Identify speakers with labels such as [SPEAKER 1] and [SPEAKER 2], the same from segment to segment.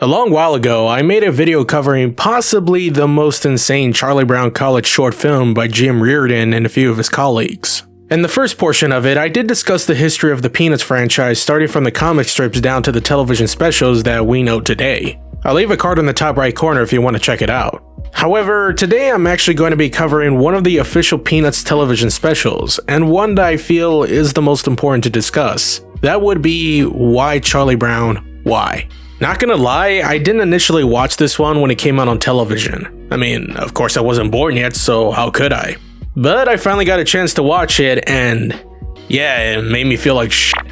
[SPEAKER 1] A long while ago, I made a video covering possibly the most insane Charlie Brown college short film by Jim Reardon and a few of his colleagues. In the first portion of it, I did discuss the history of the Peanuts franchise starting from the comic strips down to the television specials that we know today. I'll leave a card in the top right corner if you want to check it out. However, today I'm actually going to be covering one of the official Peanuts television specials, and one that I feel is the most important to discuss. That would be Why Charlie Brown, Why? Not gonna lie, I didn't initially watch this one when it came out on television. I mean, of course I wasn't born yet, so how could I? But I finally got a chance to watch it, and yeah, it made me feel like shit.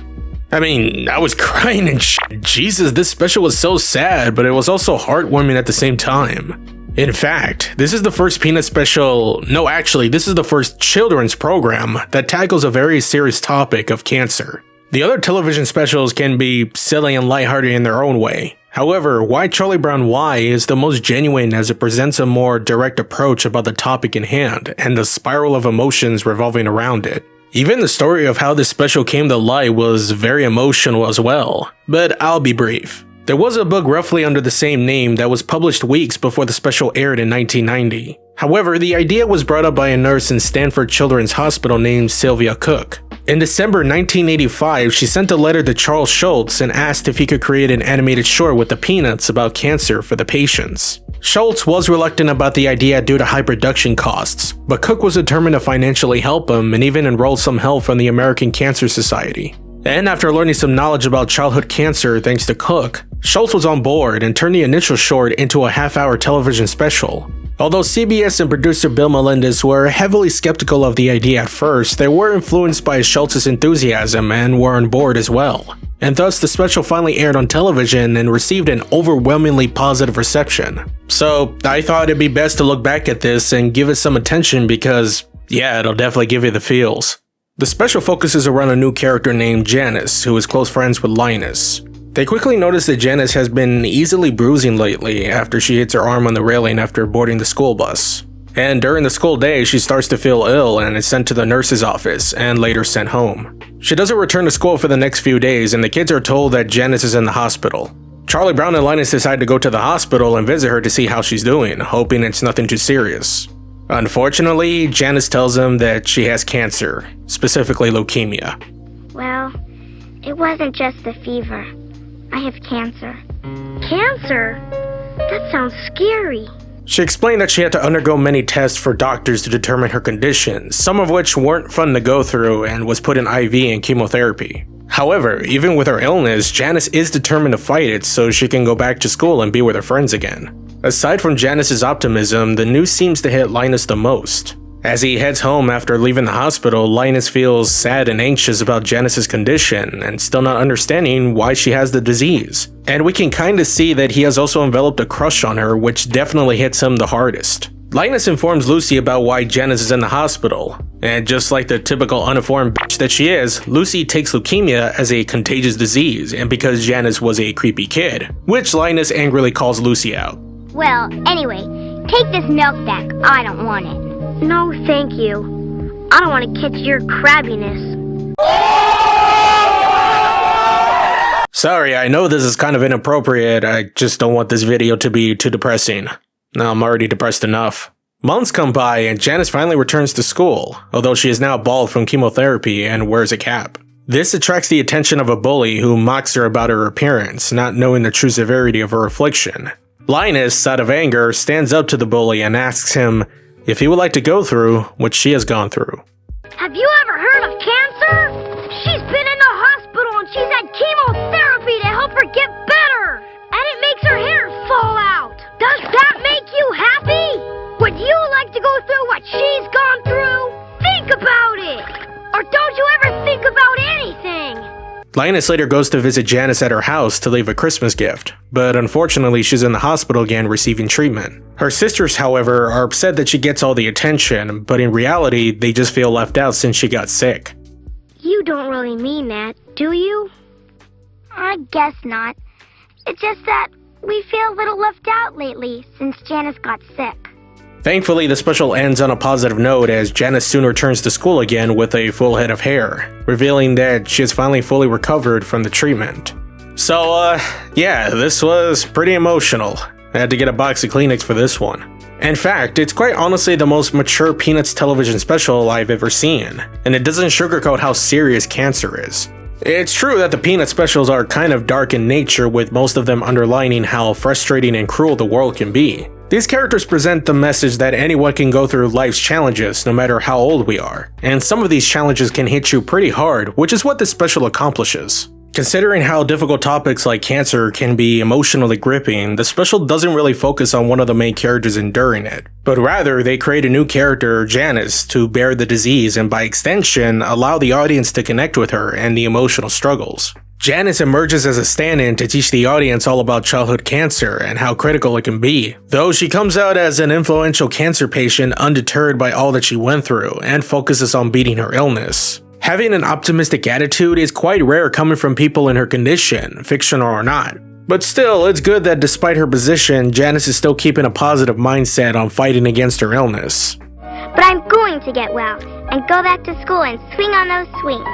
[SPEAKER 1] I mean, I was crying and shit. Jesus, this special was so sad, but it was also heartwarming at the same time. In fact, this is the first Peanuts special, no actually, this is the first children's program that tackles a very serious topic of cancer. The other television specials can be silly and lighthearted in their own way. However, Why Charlie Brown Why is the most genuine as it presents a more direct approach about the topic in hand and the spiral of emotions revolving around it. Even the story of how this special came to light was very emotional as well, but I'll be brief. There was a book roughly under the same name that was published weeks before the special aired in 1990. However, the idea was brought up by a nurse in Stanford Children's Hospital named Sylvia Cook. In December 1985, she sent a letter to Charles Schulz and asked if he could create an animated short with the Peanuts about cancer for the patients. Schulz was reluctant about the idea due to high production costs, but Cook was determined to financially help him and even enrolled some help from the American Cancer Society. And after learning some knowledge about childhood cancer thanks to Cook, Schulz was on board and turned the initial short into a half-hour television special. Although CBS and producer Bill Melendez were heavily skeptical of the idea at first, they were influenced by Schultz's enthusiasm and were on board as well. And thus the special finally aired on television and received an overwhelmingly positive reception. So I thought it'd be best to look back at this and give it some attention because, yeah, it'll definitely give you the feels. The special focuses around a new character named Janice, who is close friends with Linus. They quickly notice that Janice has been easily bruising lately after she hits her arm on the railing after boarding the school bus. And during the school day, she starts to feel ill and is sent to the nurse's office and later sent home. She doesn't return to school for the next few days and the kids are told that Janice is in the hospital. Charlie Brown and Linus decide to go to the hospital and visit her to see how she's doing, hoping it's nothing too serious. Unfortunately, Janice tells them that she has cancer, specifically leukemia.
[SPEAKER 2] Well, it wasn't just the fever. I have cancer. Cancer? That sounds scary.
[SPEAKER 1] She explained that she had to undergo many tests for doctors to determine her condition, some of which weren't fun to go through and was put in IV and chemotherapy. However, even with her illness, Janice is determined to fight it so she can go back to school and be with her friends again. Aside from Janice's optimism, the news seems to hit Linus the most. As he heads home after leaving the hospital, Linus feels sad and anxious about Janice's condition and still not understanding why she has the disease. And we can kinda see that he has also enveloped a crush on her, which definitely hits him the hardest. Linus informs Lucy about why Janice is in the hospital, and just like the typical uninformed bitch that she is, Lucy takes leukemia as a contagious disease and because Janice was a creepy kid, which Linus angrily calls Lucy out.
[SPEAKER 2] Well, anyway, take this milk back. I don't want it. No, thank you. I don't want to catch your crabbiness.
[SPEAKER 1] Sorry, I know this is kind of inappropriate, I just don't want this video to be too depressing. No, I'm already depressed enough. Months come by and Janice finally returns to school, although she is now bald from chemotherapy and wears a cap. This attracts the attention of a bully who mocks her about her appearance, not knowing the true severity of her affliction. Linus, out of anger, stands up to the bully and asks him if he would like to go through what she has gone through.
[SPEAKER 2] Have you ever heard of cancer? She's been in the hospital and she's had chemotherapy to help her get better. And it makes her hair fall out. Does that make you happy? Would you like to go through what she's gone through? Think about it. Or don't you ever think about anything?
[SPEAKER 1] Linus later goes to visit Janice at her house to leave a Christmas gift, but unfortunately she's in the hospital again receiving treatment. Her sisters, however, are upset that she gets all the attention, but in reality, they just feel left out since she got sick.
[SPEAKER 2] You don't really mean that, do you? I guess not. It's just that we feel a little left out lately since Janice got sick.
[SPEAKER 1] Thankfully, the special ends on a positive note as Janice soon returns to school again with a full head of hair, revealing that she has finally fully recovered from the treatment. So, yeah, this was pretty emotional. I had to get a box of Kleenex for this one. In fact, it's quite honestly the most mature Peanuts television special I've ever seen, and it doesn't sugarcoat how serious cancer is. It's true that the Peanuts specials are kind of dark in nature, with most of them underlining how frustrating and cruel the world can be. These characters present the message that anyone can go through life's challenges no matter how old we are, and some of these challenges can hit you pretty hard, which is what this special accomplishes. Considering how difficult topics like cancer can be emotionally gripping, the special doesn't really focus on one of the main characters enduring it, but rather they create a new character, Janice, to bear the disease and by extension, allow the audience to connect with her and the emotional struggles. Janice emerges as a stand-in to teach the audience all about childhood cancer and how critical it can be, though she comes out as an influential cancer patient undeterred by all that she went through and focuses on beating her illness. Having an optimistic attitude is quite rare coming from people in her condition, fictional or not. But still, it's good that despite her position, Janice is still keeping a positive mindset on fighting against her illness.
[SPEAKER 2] But I'm going to get well and go back to school and swing on those swings.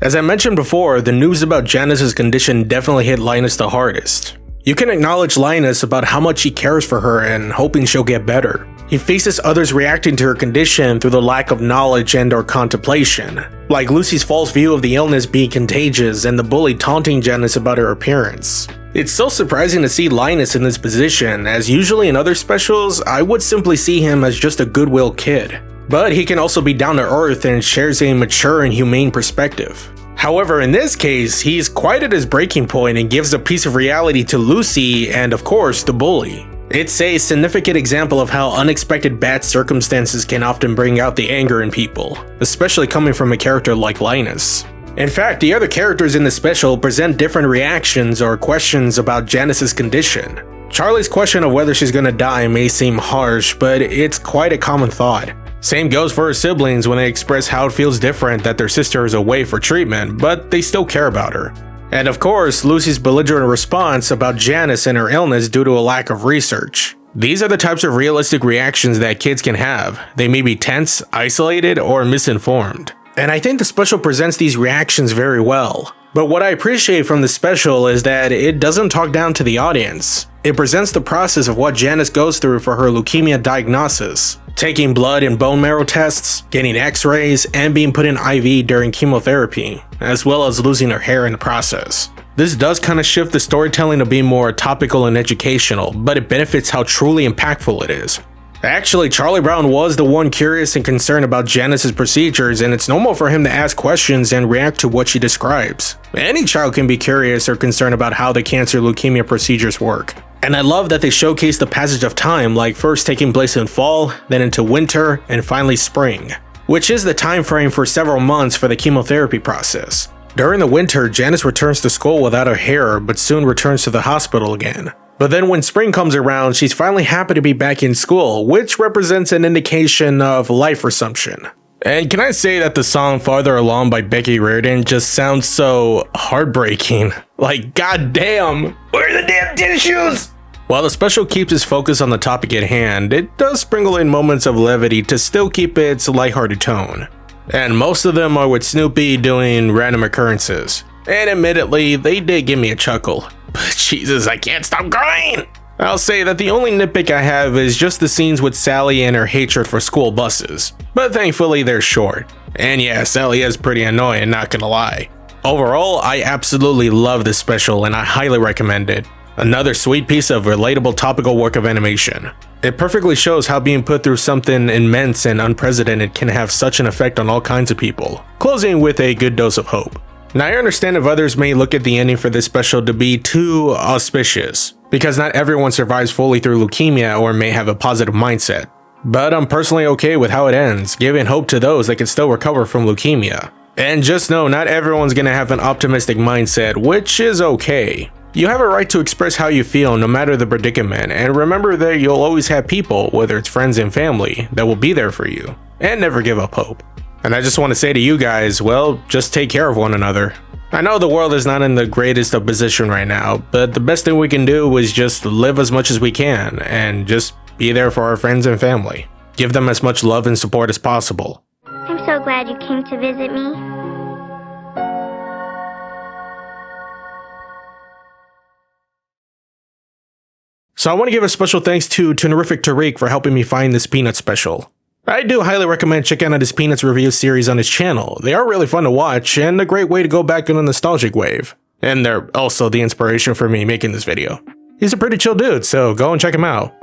[SPEAKER 1] As I mentioned before, the news about Janice's condition definitely hit Linus the hardest. You can acknowledge Linus about how much he cares for her and hoping she'll get better. He faces others reacting to her condition through the lack of knowledge and or contemplation, like Lucy's false view of the illness being contagious and the bully taunting Janice about her appearance. It's so surprising to see Linus in this position, as usually in other specials, I would simply see him as just a goodwill kid. But he can also be down to earth and shares a mature and humane perspective. However, in this case, he's quite at his breaking point and gives a piece of reality to Lucy and, of course, the bully. It's a significant example of how unexpected bad circumstances can often bring out the anger in people, especially coming from a character like Linus. In fact, the other characters in the special present different reactions or questions about Janice's condition. Charlie's question of whether she's gonna die may seem harsh, but it's quite a common thought. Same goes for her siblings when they express how it feels different that their sister is away for treatment, but they still care about her. And of course, Lucy's belligerent response about Janice and her illness due to a lack of research. These are the types of realistic reactions that kids can have. They may be tense, isolated, or misinformed. And I think the special presents these reactions very well. But what I appreciate from the special is that it doesn't talk down to the audience. It presents the process of what Janice goes through for her leukemia diagnosis. Taking blood and bone marrow tests, getting x-rays, and being put in IV during chemotherapy, as well as losing her hair in the process. This does kind of shift the storytelling to be more topical and educational, but it benefits how truly impactful it is. Actually, Charlie Brown was the one curious and concerned about Janice's procedures, and it's normal for him to ask questions and react to what she describes. Any child can be curious or concerned about how the cancer leukemia procedures work. And I love that they showcase the passage of time, like first taking place in fall, then into winter, and finally spring, which is the time frame for several months for the chemotherapy process. During the winter, Janice returns to school without her hair, but soon returns to the hospital again. But then when spring comes around, she's finally happy to be back in school, which represents an indication of life resumption. And can I say that the song Farther Along by Becky Reardon just sounds so heartbreaking? Like, goddamn, where are the damn tissues? While the special keeps its focus on the topic at hand, it does sprinkle in moments of levity to still keep its lighthearted tone. And most of them are with Snoopy doing random occurrences. And admittedly, they did give me a chuckle. But Jesus, I can't stop crying! I'll say that the only nitpick I have is just the scenes with Sally and her hatred for school buses. But thankfully they're short. And yeah, Sally is pretty annoying, not gonna lie. Overall, I absolutely love this special and I highly recommend it. Another sweet piece of relatable topical work of animation. It perfectly shows how being put through something immense and unprecedented can have such an effect on all kinds of people, closing with a good dose of hope. Now I understand if others may look at the ending for this special to be too auspicious, because not everyone survives fully through leukemia or may have a positive mindset. But I'm personally okay with how it ends, giving hope to those that can still recover from leukemia. And just know not everyone's gonna have an optimistic mindset, which is okay. You have a right to express how you feel no matter the predicament, and remember that you'll always have people, whether it's friends and family, that will be there for you, and never give up hope. And I just want to say to you guys, well, just take care of one another. I know the world is not in the greatest of position right now, but the best thing we can do is just live as much as we can, and just be there for our friends and family. Give them as much love and support as possible.
[SPEAKER 2] I'm so glad you came to visit me.
[SPEAKER 1] So I want to give a special thanks to Toonerific Tariq for helping me find this Peanuts special. I do highly recommend checking out his Peanuts review series on his channel. They are really fun to watch and a great way to go back on a nostalgic wave. And they're also the inspiration for me making this video. He's a pretty chill dude, so go and check him out.